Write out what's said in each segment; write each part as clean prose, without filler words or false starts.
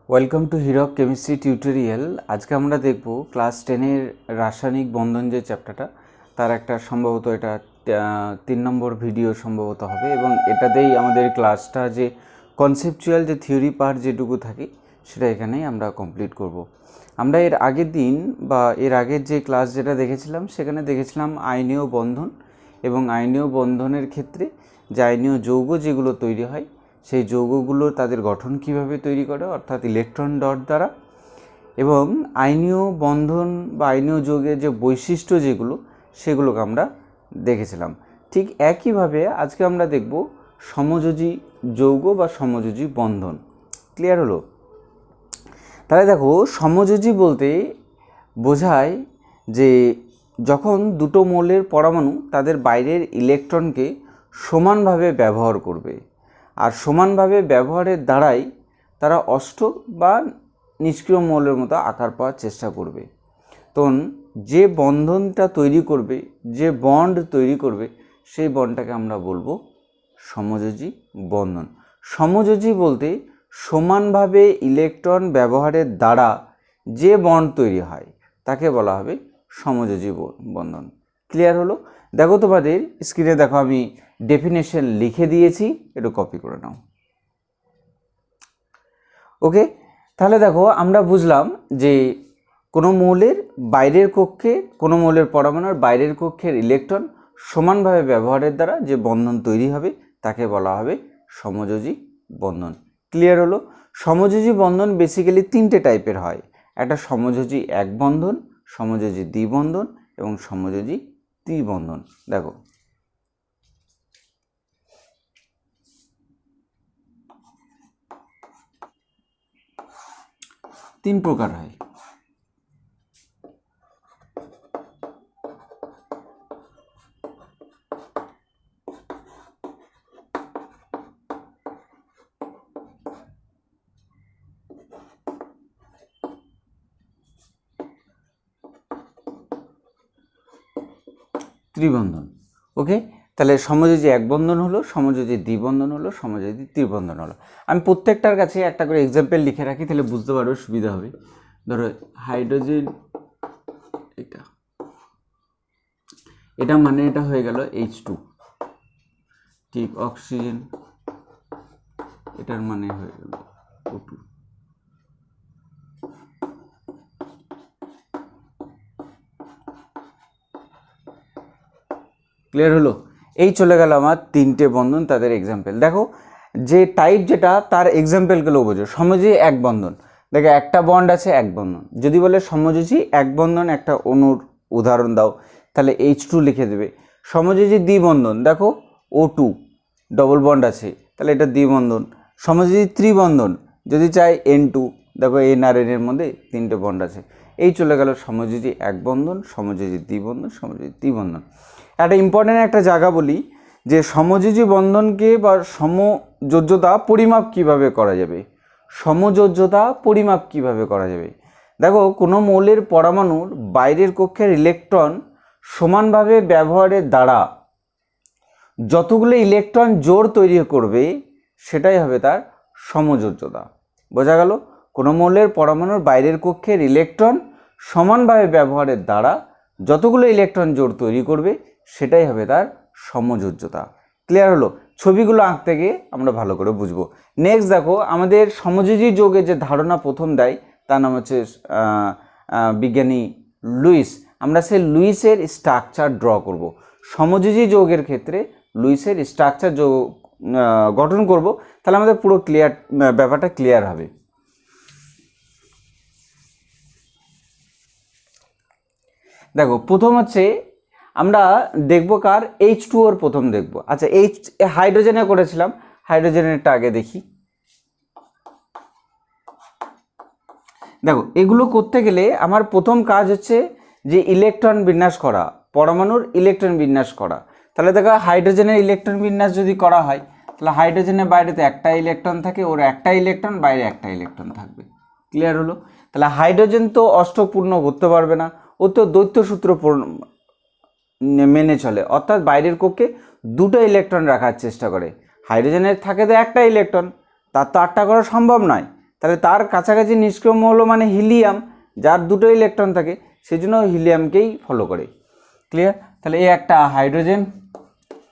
Welcome to Hirak chemistry tutorial. আজকে আমরা দেখব ক্লাস 10-এর রাসায়নিক বন্ধন যে চ্যাপ্টারটা, তার একটা সম্ভবত এটা 3 নম্বর ভিডিও সম্ভবত হবে, এবং এটাতেই আমাদের ক্লাসটা যে কনসেপচুয়াল যে থিওরি পার্ট যেটুকু থাকে সেটা এখানেই আমরা কমপ্লিট করব। আমরা এর আগের দিন বা এর আগের যে ক্লাস যেটা দেখেছিলাম সেখানে দেখেছিলাম আয়নীয় বন্ধন, এবং আয়নীয় বন্ধনের ক্ষেত্রে যে আয়নীয় যৌগ যেগুলো তৈরি হয় সেই যৌগগুলো তাদের গঠন কিভাবে তৈরি করে, অর্থাৎ ইলেকট্রন ডট দ্বারা, এবং আয়নীয় বন্ধন বা আয়নীয় যৌগের যে বৈশিষ্ট্য যেগুলো সেগুলোকে আমরা দেখেছিলাম। ঠিক একইভাবে আজকে আমরা দেখব সমযোজী যৌগ বা সমযোজী বন্ধন। ক্লিয়ার হলো? তাহলে দেখো, সমযোজী বলতে বোঝায় যে যখন দুটো মৌলের পরমাণু তাদের বাইরের ইলেকট্রনকে সমানভাবে ব্যবহার করবে, আর সমানভাবে ব্যবহারের দ্বারাই তারা অষ্টক বা নিষ্ক্রিয় মৌলের মতো আকার পাওয়ার চেষ্টা করবে। তখন যে বন্ধনটা তৈরি করবে, যে বন্ড তৈরি করবে, সেই বন্ডটাকে আমরা বলবো সমযোজী বন্ধন। সমযোজী বলতে সমানভাবে ইলেকট্রন ব্যবহারের দ্বারা যে বন্ড তৈরি হয় তাকে বলা হবে সমযোজী বন্ধন। ক্লিয়ার হলো? দেখো তোমাদের স্ক্রিনে দেখো, আমি ডেফিনেশন লিখে দিয়েছি, একটু কপি করে নাও। ওকে, তাহলে দেখো আমরা বুঝলাম যে কোনো মৌলের বাইরের কক্ষে, কোনো মৌলের পরমাণুর বাইরের কক্ষের ইলেকট্রন সমানভাবে ব্যবহারের দ্বারা যে বন্ধন তৈরি হবে তাকে বলা হবে সমযোজী বন্ধন। ক্লিয়ার হলো? সমযোজী বন্ধন বেসিক্যালি 3টে টাইপের হয়। একটা সমযোজী এক বন্ধন, সমযোজী দ্বিবন্ধন এবং সমযোজী ত্রিবন্ধন। দেখো, তিন প্রকার হয়। ত্রিবন্ধন। ওকে, তাহলে সমযোজী এক বন্ধন হলো, সমযোজী দ্বিবন্ধন হলো, সমযোজী ত্রিবন্ধন হলো। আমি প্রত্যেকটার কাছে একটা করে এক্সাম্পল লিখে রাখি, তাহলে বুঝতে পারবে, সুবিধা হবে। ধরো হাইড্রোজেন, এটা মানে এটা হয়ে গেল H2, ঠিক। অক্সিজেন, এটার মানে হয়ে গেল O2। ক্লিয়ার হলো? এই চলে গেল আমার 3টে বন্ধন, তাদের এক্সাম্পল। দেখো যে টাইপ যেটা, তার এক্সাম্পলগুলো বোঝো। সমযোজী এক বন্ধন, দেখো একটা বন্ড আছে, এক বন্ধন। যদি বলে সমযোজী এক বন্ধন একটা অণুর উদাহরণ দাও, তাহলে H2 লিখে দেবে। সমযোজী দ্বিবন্ধন, দেখো O2 ডবল বন্ড আছে, তাহলে এটা দ্বিবন্ধন। সমযোজী ত্রিবন্ধন যদি চাই N2, দেখো N আর N এর মধ্যে 3টে বন্ড আছে। এই চলে গেল সমযোজী এক বন্ধন, সমযোজী দ্বিবন্ধন, সমযোজী ত্রিবন্ধন। একটা ইম্পর্টেন্ট একটা জায়গা বলি, যে সমযোজী বন্ধনকে বা সমযোজ্যতা পরিমাপ কিভাবে করা যাবে। সমযোজ্যতা পরিমাপ কিভাবে করা যাবে? দেখো, কোনো মৌলের পরমাণুর বাইরের কক্ষের ইলেকট্রন সমানভাবে ব্যবহারের দ্বারা যতগুলো ইলেকট্রন জোড় তৈরি করবে সেটাই হবে তার সমযোজ্যতা। বোঝা গেল? কোনো মৌলের পরমাণুর বাইরের কক্ষের ইলেকট্রন সমানভাবে ব্যবহারের দ্বারা যতগুলো ইলেকট্রন জোড় তৈরি করবে সেটাই হবে তার সমযোজ্যতা। ক্লিয়ার হলো? ছবিগুলো আঁকতে গিয়ে আমরা ভালো করে বুঝবো। নেক্সট দেখো, আমাদের সমযোজী যৌগের যে ধারণা প্রথম দেয় তার নাম হচ্ছে বিজ্ঞানী লুইস। আমরা সেই লুইসের স্ট্রাকচার ড্র করব। সমযোজী যৌগের ক্ষেত্রে লুইসের স্ট্রাকচার গঠন করব, তাহলে আমাদের পুরো ক্লিয়ার ব্যাপারটা ক্লিয়ার হবে। দেখো, প্রথম হচ্ছে আমরা দেখব কার, H2O প্রথম দেখব। আচ্ছা, হাইড্রোজেনে করেছিলাম, হাইড্রোজেনেরটা আগে দেখি। দেখো, এগুলো করতে গেলে আমার প্রথম কাজ হচ্ছে যে ইলেকট্রন বিন্যাস করা, পরমাণুর ইলেকট্রন বিন্যাস করা। তাহলে দেখো, হাইড্রোজেনের ইলেকট্রন বিন্যাস যদি করা হয়, তাহলে হাইড্রোজেনের বাইরেতে একটা ইলেকট্রন থাকে, ওর একটা ইলেকট্রন, বাইরে একটা ইলেকট্রন থাকবে। ক্লিয়ার হলো? তাহলে হাইড্রোজেন তো অষ্টকপূর্ণ করতে পারবে না, ও তো দ্বৈত সূত্র মেনে চলে, অর্থাৎ বাইরের কক্ষে দুটো ইলেকট্রন রাখার চেষ্টা করে। হাইড্রোজেনের থাকে তো একটা ইলেকট্রন, তার তো 8টা করা সম্ভব নয়। তাহলে তার কাছাকাছি নিষ্ক্রিয় মৌল মানে হিলিয়াম, যার দুটো ইলেকট্রন থাকে, সেই জন্য হিলিয়ামকেই ফলো করে। ক্লিয়ার? তাহলে এই একটা হাইড্রোজেন,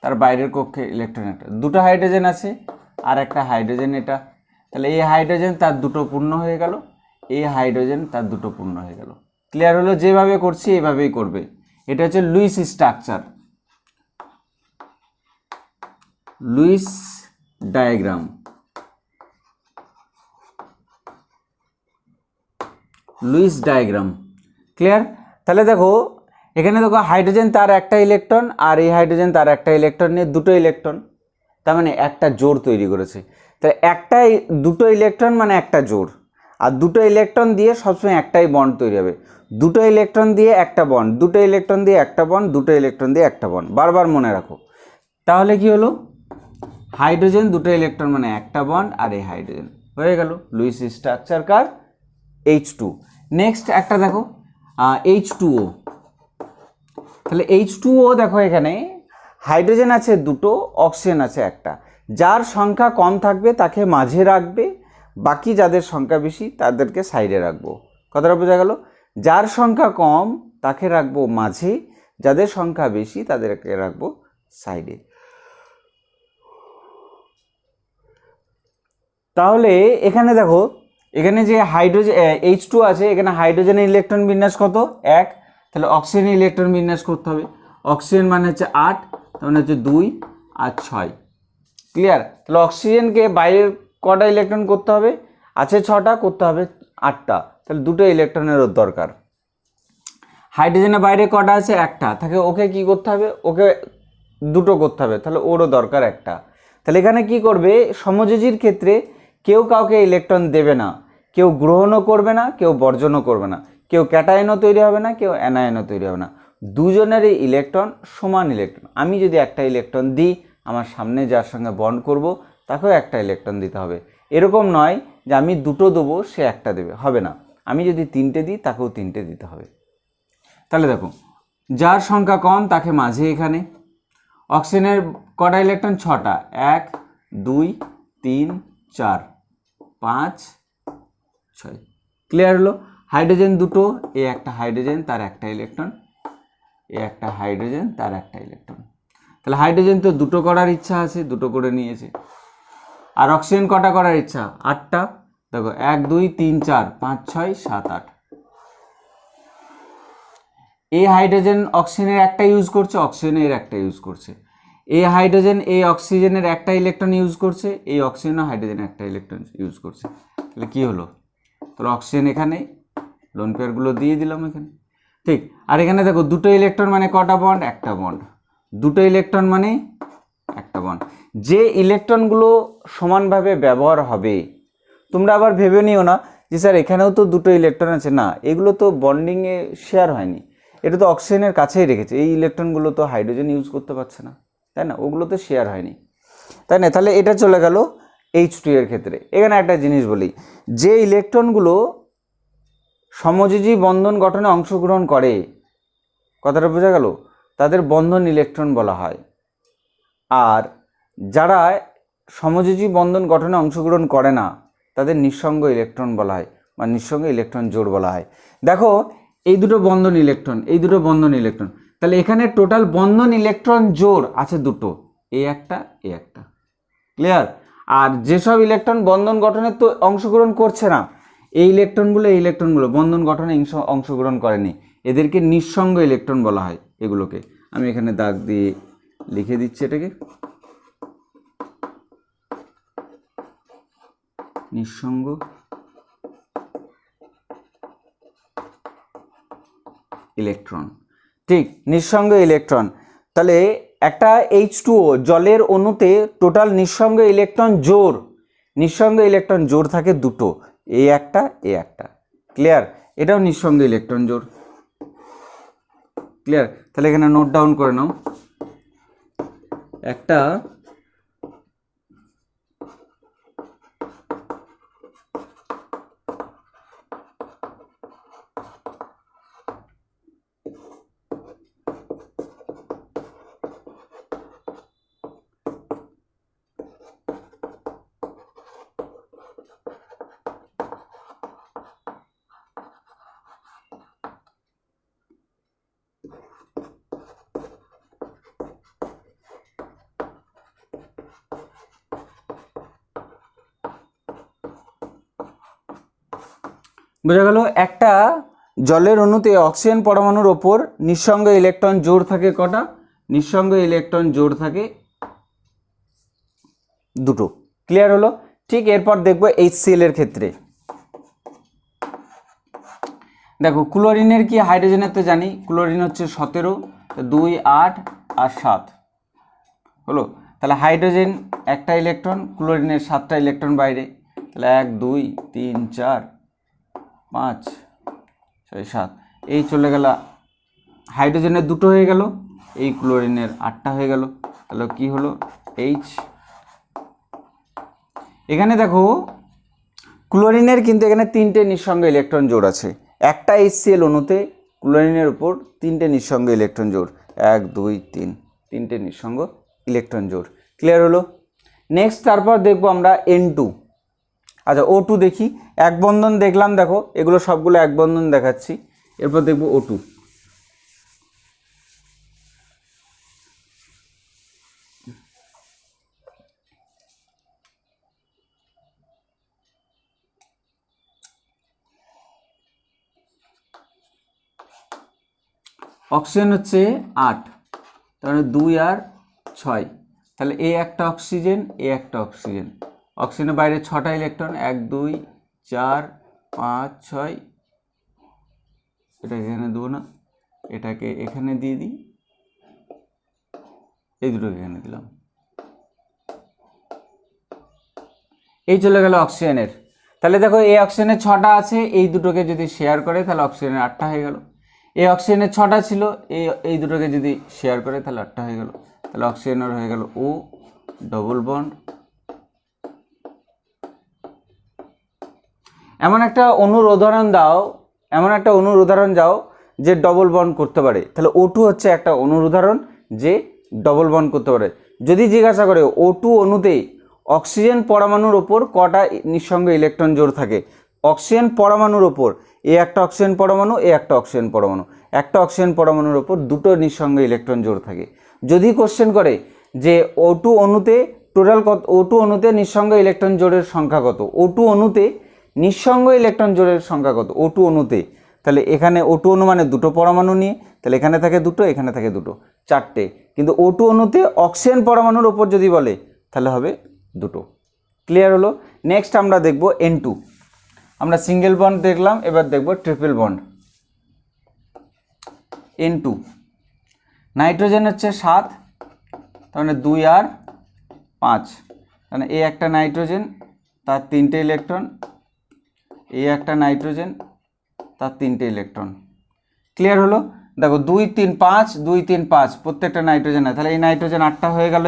তার বাইরের কক্ষে ইলেকট্রন একটা, দুটো হাইড্রোজেন আছে আর একটা হাইড্রোজেন এটা। তাহলে এই হাইড্রোজেন তার দুটো পূর্ণ হয়ে গেল, এই হাইড্রোজেন তার দুটো পূর্ণ হয়ে গেল। ক্লিয়ার হলো? যেভাবে করছি এভাবেই করবে। এটা হচ্ছে Lewis structure, Lewis diagram, Lewis diagram. Clear? তাহলে দেখো এখানে দেখো হাইড্রোজেন তার একটা ইলেকট্রন আর এই হাইড্রোজেন তার একটা ইলেকট্রন নিয়ে দুটো ইলেকট্রন, তার মানে একটা জোড় তৈরি করেছে। তাহলে একটাই দুটো ইলেকট্রন মানে একটা জোড়, আর দুটো ইলেকট্রন দিয়ে সবসময় একটাই বন্ড তৈরি হবে। দুটো ইলেকট্রন দিয়ে একটা বন্ড, দুটো ইলেকট্রন দিয়ে একটা বন্ড, দুটো ইলেকট্রন দিয়ে একটা বন্ড, বারবার মনে রাখো। তাহলে কি হলো? হাইড্রোজেন দুটো ইলেকট্রন মানে একটা বন্ড, আর এই হাইড্রোজেন হয়ে গেল লুইস স্ট্রাকচার কার? H2। নেক্সট একটা দেখো H2O। তাহলে H2O দেখো এখানে হাইড্রোজেন আছে দুটো, অক্সিজেন আছে একটা। যার সংখ্যা কম থাকবে তাকে মাঝে রাখবে, বাকি যাদের সংখ্যা বেশি তাদেরকে সাইডে রাখবো। কথাটা বোঝা গেল? যার সংখ্যা কম তাকে রাখবো মাঝে, যাদের সংখ্যা বেশি তাদেরকে রাখবো সাইডে। তাহলে এখানে দেখো, এখানে যে হাইড্রোজেন H2 আছে, এখানে হাইড্রোজেনের ইলেকট্রন বিন্যাস কত? 1। তাহলে অক্সিজেনের ইলেকট্রন বিন্যাস করতে হবে। অক্সিজেন মানে হচ্ছে 8, তার মানে হচ্ছে 2 আর 6। ক্লিয়ার? তাহলে অক্সিজেনকে বাইরের কটা ইলেকট্রন করতে হবে? আছে 6টা, করতে হবে 8টা, তাহলে দুটো ইলেকট্রনের দরকার। হাইড্রোজেনের বাইরে কটা আছে? একটা থাকে, ওকে কি করতে হবে? ওকে দুটো করতে হবে, তাহলে ওরও দরকার একটা। তাহলে এখানে কি করবে? সমযোজীর ক্ষেত্রে কেউ কাউকে ইলেকট্রন দেবে না, কেউ গ্রহণও করবে না, কেউ বর্জনও করবে না, কেউ ক্যাটায়নও তৈরি হবে না, কেউ অ্যানায়নও তৈরি হবে না। দুজনেরই ইলেকট্রন সমান ইলেকট্রন। আমি যদি একটা ইলেকট্রন দিই, আমার সামনে যার সঙ্গে বন্ড করব তাকেও একটা ইলেকট্রন দিতে হবে। এরকম নয় যে আমি দুটো দেবো সে একটা দেবে, হবে না। আমি যদি 3টে দিই তাকেও 3টে দিতে হবে। তাহলে দেখো, যার সংখ্যা কম তাকে মাঝে এখানে। অক্সিজেনের কটা ইলেকট্রন? 6টা, 1 2 3 4 5 6। ক্লিয়ার হলো? হাইড্রোজেন দুটো, এ একটা হাইড্রোজেন তার একটা ইলেকট্রন, এ একটা হাইড্রোজেন তার একটা ইলেকট্রন। তাহলে হাইড্রোজেন তো দুটো করার ইচ্ছা আছে, দুটো করে নিয়েছে। আর অক্সিজেন কটা করার ইচ্ছা? 8টা। দেখো 1 2 3 4 5 6 7 8। এই হাইড্রোজেন অক্সিজেনের একটা ইউজ করছে, অক্সিজেনের একটা ইউজ করছে। এই হাইড্রোজেন এই অক্সিজেনের একটা ইলেকট্রন ইউজ করছে, এই অক্সিজেনও হাইড্রোজেনের একটা ইলেকট্রন ইউজ করছে। তাহলে কি হলো? তাহলে অক্সিজেন এখানে লোন পেয়ারগুলো দিয়ে দিলাম এখানে, ঠিক। আর এখানে দেখো দুটো ইলেকট্রন মানে কটা বন্ড? একটা বন্ড। দুটো ইলেকট্রন মানে একটা বন্ড। যে ইলেকট্রনগুলো সমানভাবে ব্যবহার হবে, তোমরা আবার ভেবে নিও না যে স্যার এখানেও তো দুটো ইলেকট্রন আছে, না, এগুলো তো বন্ডিংয়ে শেয়ার হয়নি, এটা তো অক্সিজেনের কাছেই রেখেছে। এই ইলেকট্রনগুলো তো হাইড্রোজেন ইউজ করতে পারছে না, তাই না? ওগুলো তো শেয়ার হয়নি, তাই না? তাহলে এটা চলে গেল H2 এর ক্ষেত্রে। এখানে একটা জিনিস বলি, যে ইলেকট্রনগুলো সমযোজী বন্ধন গঠনে অংশগ্রহণ করে, কথাটা বোঝা গেল, তাদের বন্ধন ইলেকট্রন বলা হয়। আর যারা সমযোজী বন্ধন গঠনে অংশগ্রহণ করে না, তাদের নিঃসঙ্গ ইলেকট্রন বলা হয়, বা নিঃসঙ্গ ইলেকট্রন জোড় বলা হয়। দেখো এই দুটো বন্ধন ইলেকট্রন, এই দুটো বন্ধন ইলেকট্রন, তাহলে এখানে টোটাল বন্ধন ইলেকট্রন জোড় আছে দুটো, এই একটা, এই একটা। ক্লিয়ার? আর যেসব ইলেকট্রন বন্ধন গঠনে তো অংশগ্রহণ করছে না, এই ইলেকট্রনগুলো বন্ধন গঠনে অংশগ্রহণ করেনি, এদেরকে নিঃসঙ্গ ইলেকট্রন বলা হয়। এগুলোকে আমি এখানে দাগ দিয়ে লিখে দিচ্ছি, এটাকে নিঃসঙ্গ ইলেকট্রন, ঠিক, নিঃসঙ্গ ইলেকট্রন। তাহলে একটা H2O জলের অণুতে টোটাল নিঃসঙ্গ ইলেকট্রন জোড় থাকে দুটো, এই একটা, এই একটা। ক্লিয়ার? এটাও নিঃসঙ্গ ইলেকট্রন জোড়। ক্লিয়ার? তাহলে এখানে নোট ডাউন করে নাও, একটা বোঝা গেল? একটা জলের অণুতে অক্সিজেন পরমাণুর ওপর নিঃসঙ্গ ইলেকট্রন জোড় থাকে কটা? নিঃসঙ্গ ইলেকট্রন জোড় থাকে দুটো। ক্লিয়ার হলো? ঠিক এরপর দেখবো HCl এর ক্ষেত্রে। দেখো ক্লোরিনের কি হাইড্রোজেনের তো জানি, ক্লোরিন হচ্ছে 17, 2 8 আর 7 হলো। তাহলে হাইড্রোজেন একটা ইলেকট্রন, ক্লোরিনের 7টা ইলেকট্রন বাইরে, তাহলে 1 2 3 4 5 6 7, এই চলে গেল। হাইড্রোজেনের দুটো হয়ে গেল, এই ক্লোরিনের 8টা হয়ে গেল, তাহলে কি হলো? H। এখানে দেখো ক্লোরিনের কিন্তু এখানে 3টে নিঃসঙ্গ ইলেকট্রন জোড় আছে। একটা HCl অণুতে ক্লোরিনের উপর 3টে নিঃসঙ্গ ইলেকট্রন জোড়, 1 2 3, 3টে নিঃসঙ্গ ইলেকট্রন জোড়। ক্লিয়ার হলো? নেক্সট তারপর দেখবো আমরা N2। আচ্ছা O2 দেখি। এক বন্ধন দেখলাম, দেখো এগুলো সবগুলো এক বন্ধন দেখাচ্ছি। এরপর দেখবো O2। অক্সিজেন হচ্ছে 8, তাহলে 2 আর 6, তাহলে এ একটা অক্সিজেন, এ একটা অক্সিজেন। অক্সিজেনের বাইরে 6টা ইলেকট্রন, 1 2 4 5 6, এটাকে এখানে দেবো না, এটাকে এখানে দিয়ে দিই, এই দুটোকে এখানে দিলাম। এই চলে গেল অক্সিজেনের। তাহলে দেখো এই অক্সিজেনের 6টা আছে, এই দুটোকে যদি শেয়ার করে তাহলে অক্সিজেনের 8টা হয়ে গেল। এই অক্সিজেনের 6টা ছিল, এই দুটোকে যদি শেয়ার করে তাহলে 8টা হয়ে গেল। তাহলে অক্সিজেনের হয়ে গেল O ডবল বন্ড। এমন একটা অণুর উদাহরণ দাও, যে ডবল বন্ড করতে পারে। তাহলে O2 হচ্ছে একটা অণুর উদাহরণ যে ডবল বন্ড করতে পারে। যদি জিজ্ঞাসা করে O2 অণুতে অক্সিজেন পরমাণুর ওপর কটা নিঃসঙ্গ ইলেকট্রন জোড় থাকে, অক্সিজেন পরমাণুর ওপর এ একটা অক্সিজেন পরমাণু, এ একটা অক্সিজেন পরমাণু, একটা অক্সিজেন পরমাণুর ওপর দুটো নিঃসঙ্গ ইলেকট্রন জোড় থাকে। যদি কোশ্চেন করে যে O2 অণুতে টোটাল কত, O2 অণুতে নিঃসঙ্গ ইলেকট্রন জোড়ের সংখ্যা কত, O2 অণুতে নিঃসঙ্গ ইলেকট্রন জোড়ের সংখ্যা কত O2 অণুতে, তাহলে এখানে O2 অণু মানে দুটো পরমাণু নিয়ে, তাহলে এখানে থাকে দুটো, এখানে থাকে দুটো, 4টে। কিন্তু O2 অণুতে অক্সিজেন পরমাণুর ওপর যদি বলে তাহলে হবে দুটো। ক্লিয়ার হলো? নেক্সট আমরা দেখব N2। আমরা সিঙ্গেল বন্ড দেখলাম, এবার দেখব ট্রিপল বন্ড। N2 নাইট্রোজেন হচ্ছে 7, তাহলে 2 আর 5, তাহলে এ একটা নাইট্রোজেন, তার 3টে ইলেকট্রন, এ একটা নাইট্রোজেন, তার 3টে ইলেকট্রন। ক্লিয়ার হলো? দেখো 2 3 5, 2 3 5 প্রত্যেকটা নাইট্রোজেন আছে, তাহলে এই নাইট্রোজেন 8টা হয়ে গেল,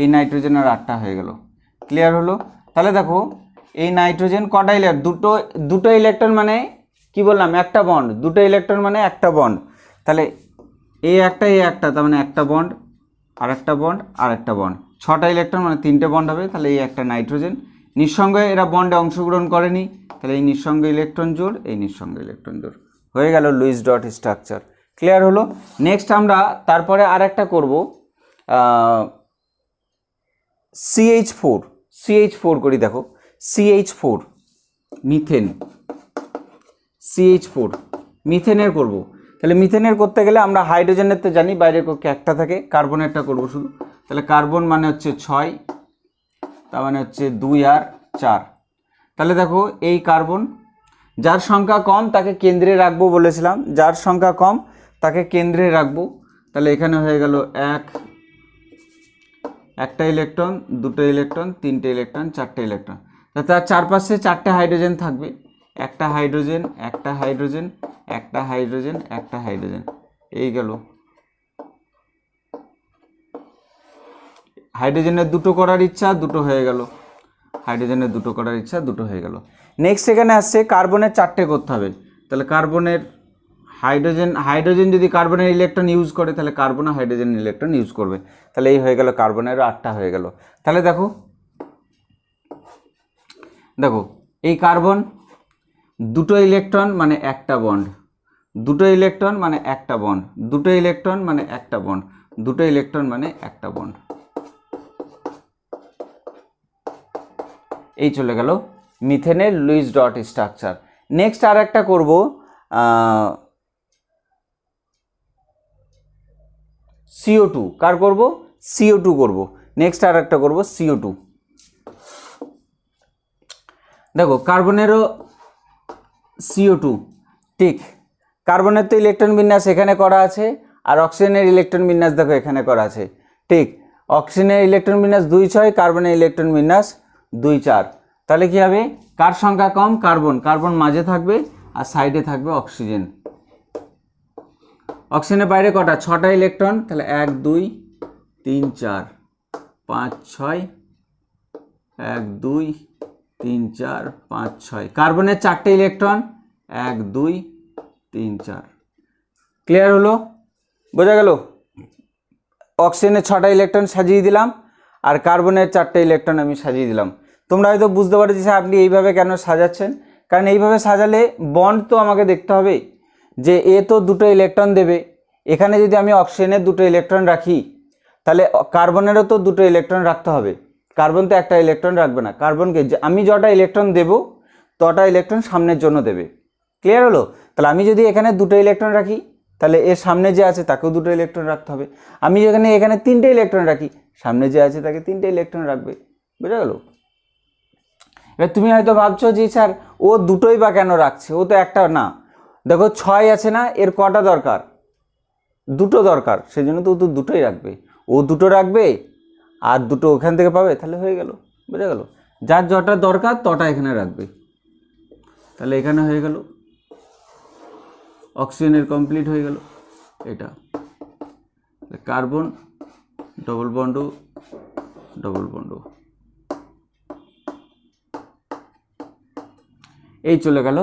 এই নাইট্রোজেনের 8টা হয়ে গেল। ক্লিয়ার হলো? তাহলে দেখো এই নাইট্রোজেন কটা ইলেকট্রন, দুটো ইলেকট্রন মানে কি বললাম, একটা বন্ড, দুটো ইলেকট্রন মানে একটা বন্ড। তাহলে এ একটা, তার মানে একটা বন্ড, আর একটা বন্ড, আর একটা বন্ড, 6টা ইলেকট্রন মানে 3টে বন্ড হবে। তাহলে এই একটা নাইট্রোজেন, নিঃসঙ্গে এরা বন্ডে অংশগ্রহণ করেনি, তাহলে এই নিঃসঙ্গ ইলেকট্রন জোড়, এই নিঃসঙ্গ ইলেকট্রন জোড় হয়ে গেল লুইস ডট স্ট্রাকচার। ক্লিয়ার হলো? নেক্সট আমরা তারপরে আর একটা করবো CH4 করি। দেখো CH4 মিথেন, CH4 মিথেনের করব। তাহলে মিথেনের করতে গেলে আমরা হাইড্রোজেনের তো জানি বাইরের কক্ষে একটা থাকে, কার্বনেরটা করব শুধু। তাহলে কার্বন মানে হচ্ছে 6, তার মানে হচ্ছে 2 আর 4। তাহলে দেখো এই কার্বন, যার সংখ্যা কম তাকে কেন্দ্রে রাখবো বলেছিলাম, যার সংখ্যা কম তাকে কেন্দ্রে রাখবো। তাহলে এখানে হয়ে গেল একটা ইলেকট্রন, দুটো ইলেকট্রন, 3টে ইলেকট্রন, 4টে ইলেকট্রন। তার চারপাশে 4টে হাইড্রোজেন থাকবে, একটা হাইড্রোজেন, একটা হাইড্রোজেন, একটা হাইড্রোজেন, একটা হাইড্রোজেন, এই গেল। হাইড্রোজেনের দুটো করার ইচ্ছা, দুটো হয়ে গেল, হাইড্রোজেনের দুটো করার ইচ্ছা, দুটো হয়ে গেল। নেক্সট এখানে আসছে কার্বনের 4টে করতে হবে। তাহলে কার্বনের হাইড্রোজেন যদি কার্বনের ইলেকট্রন ইউজ করে তাহলে কার্বনও হাইড্রোজেন ইলেকট্রন ইউজ করবে। তাহলে এই হয়ে গেল কার্বনেরও 8টা হয়ে গেল। তাহলে দেখো এই কার্বন দুটো ইলেকট্রন মানে একটা বন্ড, দুটো ইলেকট্রন মানে একটা বন্ড, দুটো ইলেকট্রন মানে একটা বন্ড, দুটো ইলেকট্রন মানে একটা বন্ড, এই চলে গেল মিথেনের লুইস ডট স্ট্রাকচার। নেক্সট আর একটা করবো CO2, কার করব? CO2 করব। নেক্সট আর একটা করবো CO2। দেখো কার্বনেরও CO2, ঠিক, কার্বনের তো ইলেকট্রন বিন্যাস এখানে করা আছে, আর অক্সিজেনের ইলেকট্রন বিন্যাস দেখো এখানে করা আছে, ঠিক, অক্সিজেনের ইলেকট্রন বিন্যাস 2-6, কার্বনের ইলেকট্রন বিন্যাস 2-4। তাহলে কি হবে? কার সংখ্যা কম? কার্বন। কার্বন মাঝে থাকবে আর সাইডে থাকবে অক্সিজেন। অক্সিজেনের বাইরে কটা? 6টা ইলেকট্রন, তাহলে 1 2 3 4 5 6, 1 2 3 4 5 6। কার্বনের 4টে ইলেকট্রন, 1 2 3 4। ক্লিয়ার হলো? বোঝা গেল? অক্সিজেনের 6টা ইলেকট্রন সাজিয়ে দিলাম, আর কার্বনের 4টে ইলেকট্রন আমি সাজিয়ে দিলাম। তোমরা হয়তো বুঝতে পারো যে আপনি এইভাবে কেন সাজাচ্ছেন, কারণ এইভাবে সাজালে বন্ড তো আমাকে দেখতে হবে যে এ তো 2টো ইলেকট্রন দেবে। এখানে যদি আমি অক্সিজেনের 2টো ইলেকট্রন রাখি, তাহলে কার্বনেরও তো 2টো ইলেকট্রন রাখতে হবে। কার্বন তো একটা ইলেকট্রন রাখবে না। কার্বনকে আমি যটা ইলেকট্রন দেব তটা ইলেকট্রন সামনের জন্য দেবে। ক্লিয়ার হলো? তাহলে আমি যদি এখানে 2টো ইলেকট্রন রাখি, তাহলে এর সামনে যে আছে তাকেও 2টো ইলেকট্রন রাখতে হবে। আমি এখানে 3টে ইলেকট্রন রাখি, সামনে যে আছে তাকে 3টে ইলেকট্রন রাখবে। বোঝা গেল? এবার তুমি হয়তো ভাবছো যে স্যার ও 2টোই বা কেন রাখছে, ও তো একটা না। দেখো 6 আছে না, এর কটা দরকার? 2টো দরকার, সেজন্য তো ও তো 2টোই রাখবে। ও 2টো রাখবে আর 2টো ওখান থেকে পাবে, তাহলে হয়ে গেল। বোঝা গেল? যার যটা দরকার তটা এখানে রাখবে। তাহলে এখানে হয়ে গেল অক্সিজেনের কমপ্লিট হয়ে গেল এটা। Carbon double bond double bond, এই চলে গেল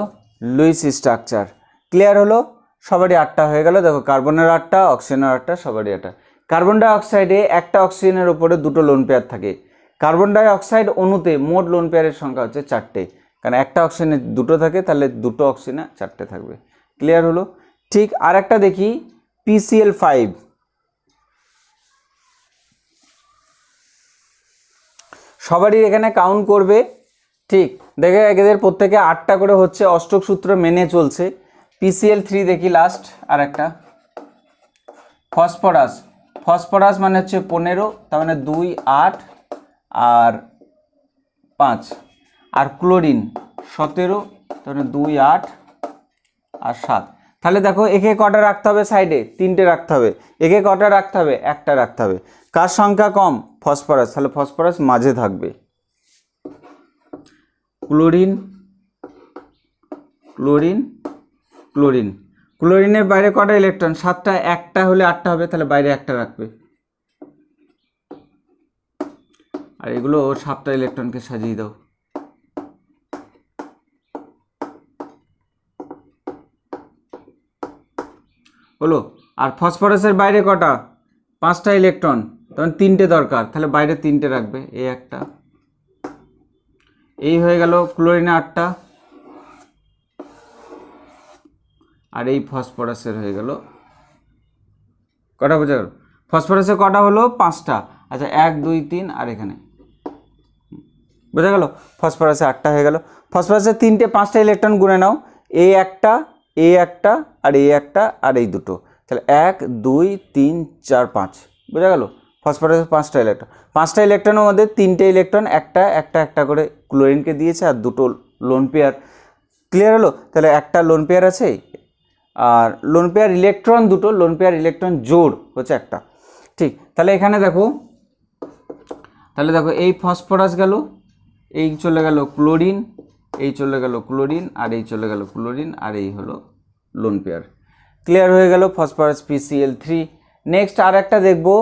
লুইস স্ট্রাকচার। ক্লিয়ার হলো? সবারই 8টা হয়ে গেল। দেখো কার্বনের 8টা, অক্সিজেনের 8টা, সবারই 8টা। কার্বন ডাই অক্সাইডে একটা অক্সিজেনের উপরে 2টো লোন পেয়ার থাকে। কার্বন ডাই অক্সাইড অণুতে মোট লোন পেয়ারের সংখ্যা হচ্ছে 4টে, কারণ একটা অক্সিজেনে 2টো থাকে, তাহলে 2টো অক্সিজেনে 4টে থাকবে। ক্লিয়ার হলো? ঠিক, আর একটা দেখি PCl5। সবারই এখানে কাউন্ট করবে, ঠিক, দেখে এদের প্রত্যেকে 8টা করে হচ্ছে, অষ্টক সূত্র মেনে চলছে। PCl3 দেখি লাস্ট আর একটা। ফসফরাস, ফসফরাস মানে হচ্ছে 15, তার মানে 2 8 আর 5। আর ক্লোরিন 17, তার মানে 2 8 আর 7। তাহলে দেখো একে কটা রাখতে হবে? সাইডে 3টে রাখতে হবে। একে কটা রাখতে হবে? একটা রাখতে হবে। কার সংখ্যা কম? ফসফরাস, তাহলে ফসফরাস মাঝে থাকবে। ক্লোরিন ক্লোরিন ক্লোরিন, ক্লোরিনের বাইরে কটা ইলেকট্রন? 7টা, একটা হলে 8টা হবে, তাহলে বাইরে একটা রাখবে। আর এগুলো 7টা ইলেকট্রনকে সাজিয়ে দাও। হলো? আর ফসফরাসের বাইরে কটা? 5টা ইলেকট্রন, তখন 3টে দরকার, তাহলে বাইরে 3টে রাখবে। এই একটা, এই হয়ে গেল ক্লোরিনে 8টা, আর এই ফসফরাসের হয়ে গেল কটা? বোঝা গেল? ফসফরাসের কটা হলো? 5টা। আচ্ছা 1 2 3, আর এখানে বোঝা গেল? ফসফরাসে 8টা হয়ে গেল। ফসফরাসে 3টে 5টা ইলেকট্রন গুনে নাও, এই একটা, এই একটা, আর এই একটা, আর এই দুটো, তাহলে 1 2 3 4 5। বোঝা গেল? ফসফরাসে 5টা ইলেকট্রন, 5টা ইলেকট্রনের মধ্যে 3টে ইলেকট্রন একটা করে ক্লোরিনকে দিয়েছে, আর 2টো লোন পেয়ার। ক্লিয়ার হলো? তাহলে একটা লোন পেয়ার আছে, আর লোন পেয়ার ইলেকট্রন 2টো, লোন পেয়ার ইলেকট্রন জোড় হচ্ছে একটা। ঠিক, তাহলে এখানে দেখো, তাহলে দেখো এই ফসফরাস গেল, এই চলে গেল ক্লোরিন, এই চলে গেল ক্লোরিন, আর এই চলে গেল ক্লোরিন, আর এই হলো লোন পেয়ার। ক্লিয়ার হয়ে গেল ফসফরাস PCl3। নেক্সট আর একটা দেখবো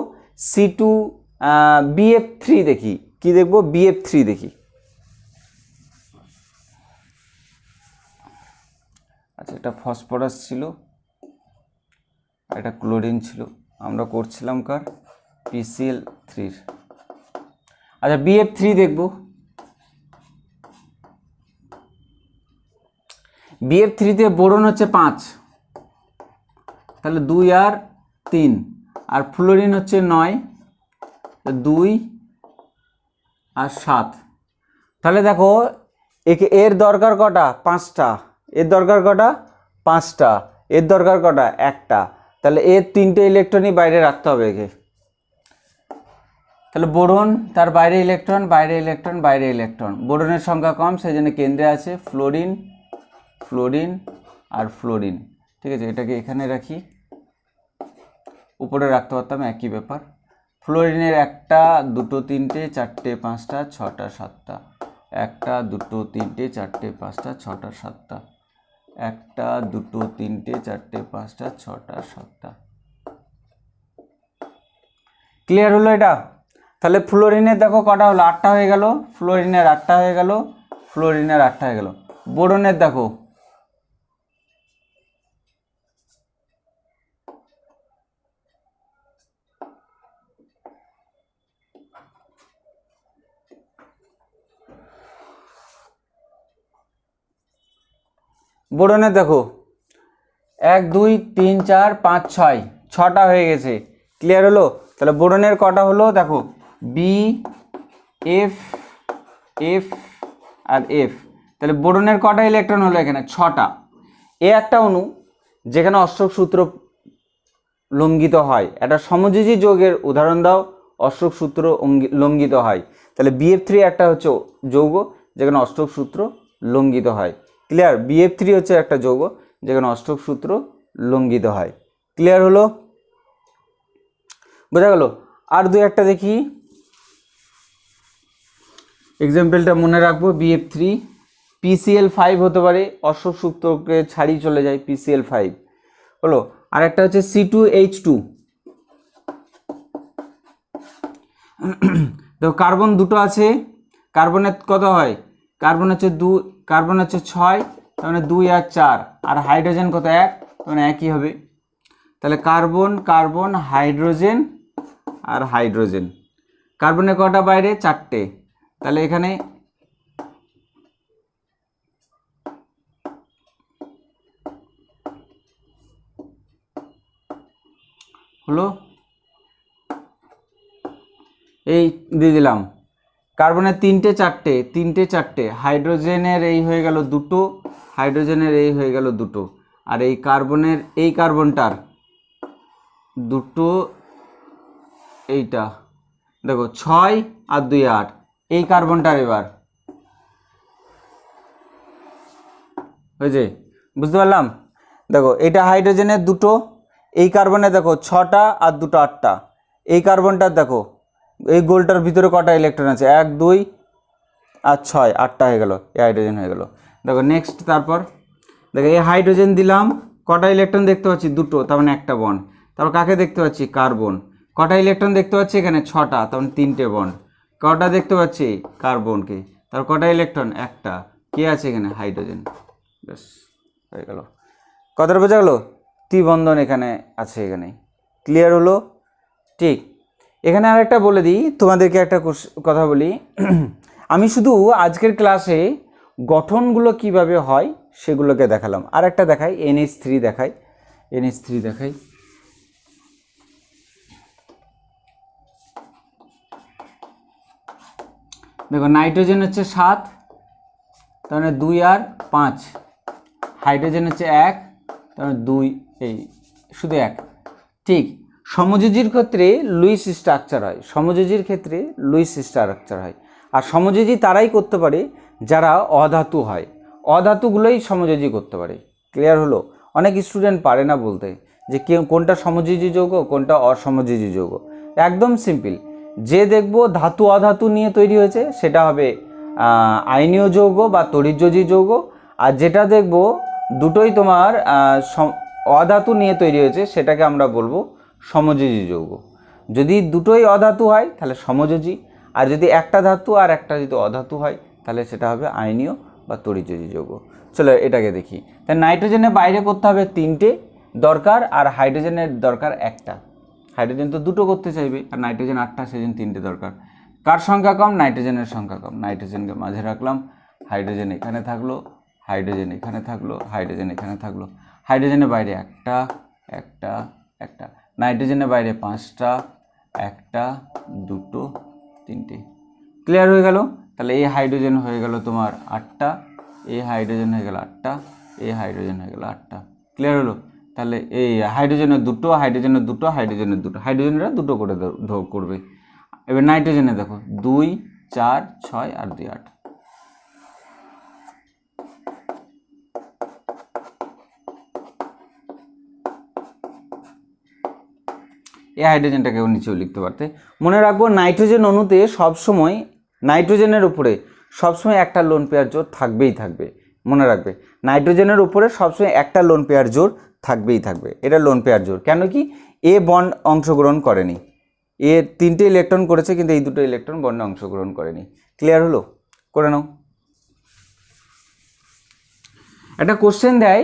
C2BF3 দেখি। কি দেখবো? BF3 দেখি। আচ্ছা, এটা ফসফরাস ছিল, এটা ক্লোরিন ছিল, আমরা করছিলাম কার? PCl3। আচ্ছা BF3 দেখবো। BF3-তে বোরন হচ্ছে 5, তাহলে 2 আর 3, আর ফ্লোরিন হচ্ছে 9, 2 আর 7। তাহলে দেখো এর দরকার কটা? 5টা। এর দরকার কটা? 5টা। এর দরকার কটা? 1টা। তাহলে এর 3টে ইলেকট্রনই বাইরে রাখতে হবে একে। তাহলে বোরন, তার বাইরে ইলেকট্রন, বাইরে ইলেকট্রন, বাইরে ইলেকট্রন। বোরনের সংখ্যা কম, সেই জন্য কেন্দ্রে আছে ফ্লোরিন, ফ্লোরিন আর ফ্লোরিন। ঠিক আছে, এটাকে এখানে রাখি, উপরে রাখতে পারতাম, একই ব্যাপার। ফ্লোরিনের 1টা 2টো 3টে 4টে 5টা 6টা 7টা, 1টা 2টো 3টে 4টে 5টা 6টা 7টা, 1টা 2টো 3টে 4টে 5টা 6টা 7টা। ক্লিয়ার হলো এটা? তাহলে ফ্লোরিনের দেখো কটা হলো? 8টা হয়ে গেল। ফ্লোরিনের 8টা হয়ে গেল, ফ্লোরিনের 8টা হয়ে গেল। বোরনের দেখো বোরনের দেখো 1 2 3 4 5 6, 6টা হয়ে গেছে। ক্লিয়ার হলো? তাহলে বোরনের কটা হলো দেখো, B, F, F R F. তাহলে বোরনের কটা ইলেকট্রন হলো এখানে? 6টা। এ একটা অণু যেখানে অষ্টক সূত্র লঙ্ঘিত হয়। একটা সমযোজী যৌগের উদাহরণ দাও, অষ্টক সূত্র লঙ্ঘিত হয়। তাহলে BF3 একটা হচ্ছে যৌগ যেখানে অষ্টক সূত্র লঙ্ঘিত হয়। ক্লিয়ার? BF3 হচ্ছে একটা যৌগ যেখানে অষ্টক সূত্র লঙ্ঘিত হয়। ক্লিয়ার হলো? বোঝা গেল? আর দুই একটা দেখি, এক্সাম্পলটা মনে রাখবো। BF3 PCl5 হতে পারে, অষ্টক সূত্রকে ছাড়িয়ে চলে যায়, PCl5 হলো। আর একটা হচ্ছে C2H2। দেখো কার্বন দুটো আছে, কার্বনের কত হয়? কার্বন হচ্ছে 2, কার্বন হচ্ছে 6, তার মানে 2 আর 4, আর হাইড্রোজেন কত? 1, তার মানে একই হবে। তাহলে কার্বন, কার্বন, হাইড্রোজেন আর হাইড্রোজেন। কার্বনের কটা বাইরে? 4টে। তাহলে এখানে হলো, এই দিয়ে দিলাম। কার্বনের 3টে 4টে, 3টে 4টে, হাইড্রোজেনের এই হয়ে গেল 2টো, হাইড্রোজেনের এই হয়ে গেল 2টো, আর এই কার্বনের, এই কার্বনটার 2টো, এইটা দেখো 6 আর 2 8, এই কার্বনটার এবার হয়েছে। বুঝতে পারলাম? দেখো এটা হাইড্রোজেনের 2টো, এই কার্বনে দেখো 6টা আর 2টো 8টা। এই কার্বনটার দেখো এই গোলটার ভিতরে কটা ইলেকট্রন আছে? 1 2 আর 6, 8টা হয়ে গেল, এই হাইড্রোজেন হয়ে গেল। দেখো নেক্সট, তারপর দেখো এই হাইড্রোজেন দিলাম, কটা ইলেকট্রন দেখতে পাচ্ছি? 2টো, তার মানে একটা বন্ড। তারপর কাকে দেখতে পাচ্ছি? কার্বন। কটা ইলেকট্রন দেখতে পাচ্ছি এখানে? 6টা, তার মানে 3টে বন্ড। কটা দেখতে পাচ্ছি? কার্বনকে। তারপর কটা ইলেকট্রন? একটা। কে আছে এখানে? হাইড্রোজেন। ব্যাস হয়ে গেল। কথাটা বোঝা গেল? ত্রিবন্ধন এখানে আছে এখানে। ক্লিয়ার হলো? ঠিক। এখানে আর একটা বলে দিই তোমাদেরকে, একটা কথা বলি। আমি শুধু আজকের ক্লাসে গঠনগুলো কিভাবে হয় সেগুলোকে দেখালাম। আর একটা দেখাই, NH3 দেখাই, NH3 দেখাই। দেখো নাইট্রোজেন হচ্ছে 7, তার মানে 2 আর 5, হাইড্রোজেন হচ্ছে 1, তার মানে 2, এই শুধু 1। ঠিক। সমযোজীর ক্ষেত্রে লুইস স্ট্রাকচার হয়, সমযোজীর ক্ষেত্রে লুইস স্ট্রাকচার হয়। আর সমযোজী তারাই করতে পারে যারা অধাতু হয়, অধাতুগুলোই সমযোজী করতে পারে। ক্লিয়ার হলো? অনেক স্টুডেন্ট পারে না বলতে যে কোনটা সমযোজী যৌগ কোনটা অসমযোজী যৌগ। একদম সিম্পল, যে দেখবো ধাতু অধাতু নিয়ে তৈরি হয়েছে সেটা হবে আয়নীয় যৌগ বা তড়িৎযোজী যৌগ, আর যেটা দেখবো দুটোই তোমার অধাতু নিয়ে তৈরি হয়েছে সেটাকে আমরা বলবো সমযোজী যৌগ। যদি দুটোই অধাতু হয় তাহলে সমযোজী, আর যদি একটা ধাতু আর একটা যদি অধাতু হয় তাহলে সেটা হবে আয়নীয় বা তড়িৎযোজী যৌগ। চলো এটাকে দেখি। তাই নাইট্রোজেনের বাইরে করতে হবে 3টে দরকার, আর হাইড্রোজেনের দরকার 1টা। হাইড্রোজেন তো 2টো করতে চাইবে, আর নাইট্রোজেন 8টা, সেজন্য 3টে দরকার। কার সংখ্যা কম? নাইট্রোজেনের সংখ্যা কম। নাইট্রোজেনকে মাঝে রাখলাম, হাইড্রোজেন এখানে থাকলো, হাইড্রোজেন এখানে থাকলো, হাইড্রোজেন এখানে থাকলো। হাইড্রোজেনের বাইরে 1টা, 1টা, 1টা। নাইট্রোজেনের বাইরে 5টা, 1টা, 2টো, 3টে। ক্লিয়ার হয়ে গেল? তাহলে এই হাইড্রোজেন হয়ে গেল তোমার 8টা, এই হাইড্রোজেন হয়ে গেল 8টা, এই হাইড্রোজেন হয়ে গেল 8টা। ক্লিয়ার হলো? তাহলে এই হাইড্রোজেনের দুটো, হাইড্রোজেনের দুটো, হাইড্রোজেনের দুটো, হাইড্রোজেনরা দুটো করে করবে। এবার নাইট্রোজেনে দেখো 2 4 6 আর 2 8। এই হাইড্রোজেনটাকেও নিচেও লিখতে পারতে। মনে রাখবো নাইট্রোজেন অণুতে সবসময় নাইট্রোজেনের উপরে সবসময় একটা লোন পেয়ার জোড় থাকবেই থাকবে। মনে রাখবে নাইট্রোজেনের উপরে সবসময় একটা লোন পেয়ার জোড় থাকবেই থাকবে। এটা লোন পেয়ার জোড়। কেন কি? এ বন্ড অংশগ্রহণ করেনি, এ 3টে ইলেকট্রন করেছে কিন্তু এই দুটো ইলেকট্রন বন্ডে অংশগ্রহণ করেনি। ক্লিয়ার হলো? করে নাও। একটা কোশ্চেন দেয়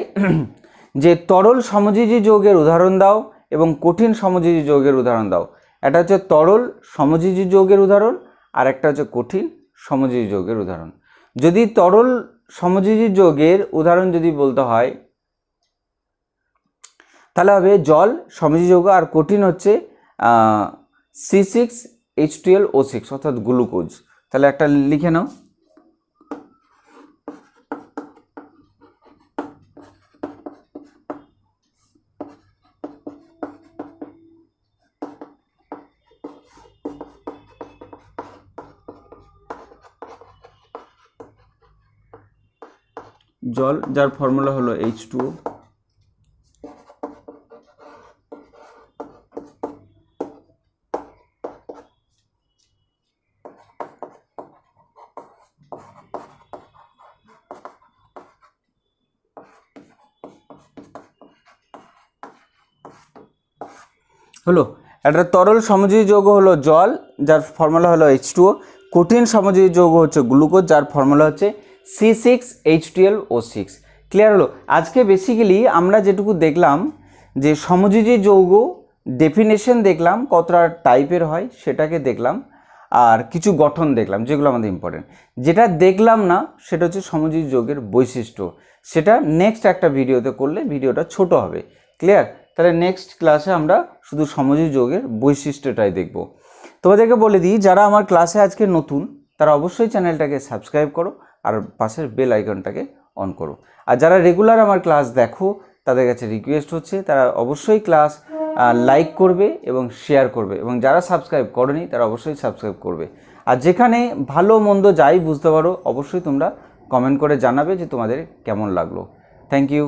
যে তরল সমযোজী যৌগের উদাহরণ দাও এবং কঠিন সমযোজী যৌগের উদাহরণ দাও। এটা হচ্ছে তরল সমযোজী যৌগের উদাহরণ, আর একটা হচ্ছে কঠিন সমযোজী যৌগের উদাহরণ। যদি তরল সমযোজী যৌগের উদাহরণ যদি বলতে হয় তাহলে হবে জল সমযোজী যৌগ, আর কঠিন হচ্ছে C6H12O6 অর্থাৎ গ্লুকোজ। তাহলে একটা লিখে নাও। জল যার ফর্মুলা হলো H2O। হলো একটা তরল সমযোজী যৌগ হলো জল, যার ফর্মুলা হলো H2O। কঠিন সমযোজী যৌগ হচ্ছে গ্লুকোজ, যার ফর্মুলা হচ্ছে C6H12O6। ক্লিয়ার হলো? আজকে বেসিক্যালি আমরা যেটুকু দেখলাম যে সমযোজী যৌগ ডেফিনেশন দেখলাম, কতটা টাইপের হয় সেটাকে দেখলাম, আর কিছু গঠন দেখলাম যেগুলো আমাদের ইম্পর্টেন্ট। যেটা দেখলাম না সেটা হচ্ছে সমযোজী যৌগের বৈশিষ্ট্য। সেটা নেক্সট একটা ভিডিওতে করলে ভিডিওটা ছোট হবে। ক্লিয়ার? তাহলে নেক্সট ক্লাসে আমরা শুধু সমযোজী যৌগের বৈশিষ্ট্যটাই দেখব। তোমাদেরকে বলে দিই, যারা আমার ক্লাসে আজকে নতুন তারা অবশ্যই চ্যানেলটাকে সাবস্ক্রাইব করো আর পাশের বেল আইকনটাকে অন করো। আর যারা রেগুলার আমার ক্লাস দেখো তাদের কাছে রিকোয়েস্ট হচ্ছে তারা অবশ্যই ক্লাস লাইক করবে এবং শেয়ার করবে, এবং যারা সাবস্ক্রাইব করনি তারা অবশ্যই সাবস্ক্রাইব করবে। আর যেখানে ভালো মন্দ যাই বুঝতে পারো অবশ্যই তোমরা কমেন্ট করে জানাবে যে তোমাদের কেমন লাগলো। Thank you.